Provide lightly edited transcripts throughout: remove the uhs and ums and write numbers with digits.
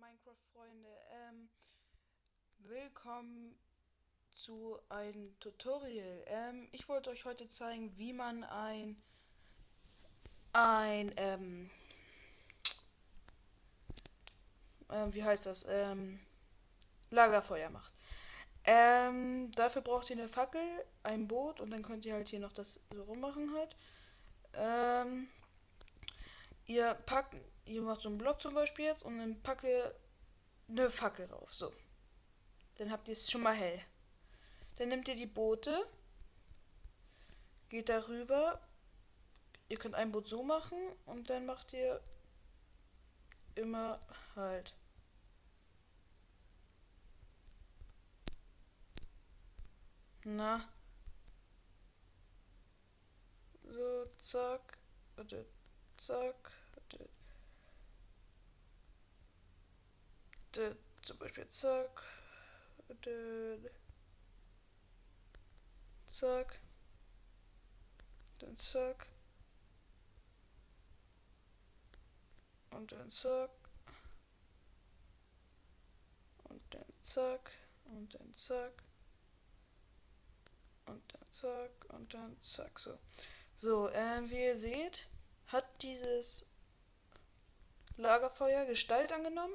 Minecraft-Freunde, willkommen zu einem Tutorial. Ich wollte euch heute zeigen, wie man ein wie heißt das, Lagerfeuer macht. Dafür braucht ihr eine Fackel, ein Boot und dann könnt ihr halt hier noch das so rummachen halt. Ähm, ihr macht so einen Block zum Beispiel jetzt und dann packt ihr eine Fackel rauf, so. Dann habt ihr es schon mal hell. Dann nehmt ihr die Boote, geht darüber. Ihr könnt ein Boot so machen und dann macht ihr immer halt. Na, so, zack, und zack, zum Beispiel zack, und zack, dann zack, und dann zack, und dann zack, und dann zack, und dann zack, und dann zack, so. So, wie ihr seht, hat dieses Lagerfeuer Gestalt angenommen.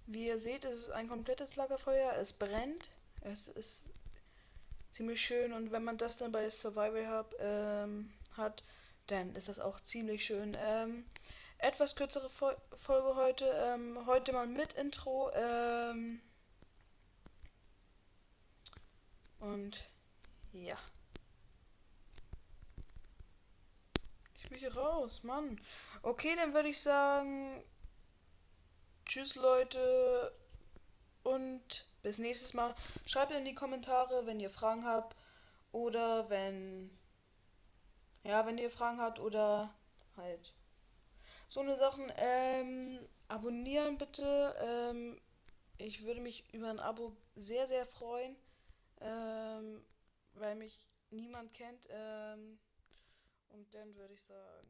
Wie ihr seht, ist es ein komplettes Lagerfeuer. Es brennt. Es ist ziemlich schön. Und wenn man das dann bei Survival Hub hat, dann ist das auch ziemlich schön. Etwas kürzere Folge heute. Heute mal mit Intro. Und ja. Ich will hier raus, Mann. Okay, dann würde ich sagen, tschüss Leute. Und bis nächstes Mal. Schreibt in die Kommentare, wenn ihr Fragen habt. Oder wenn ihr Fragen habt oder halt so eine Sachen. Abonnieren bitte. Ich würde mich über ein Abo sehr, sehr freuen. Weil mich niemand kennt. Und dann würde ich sagen,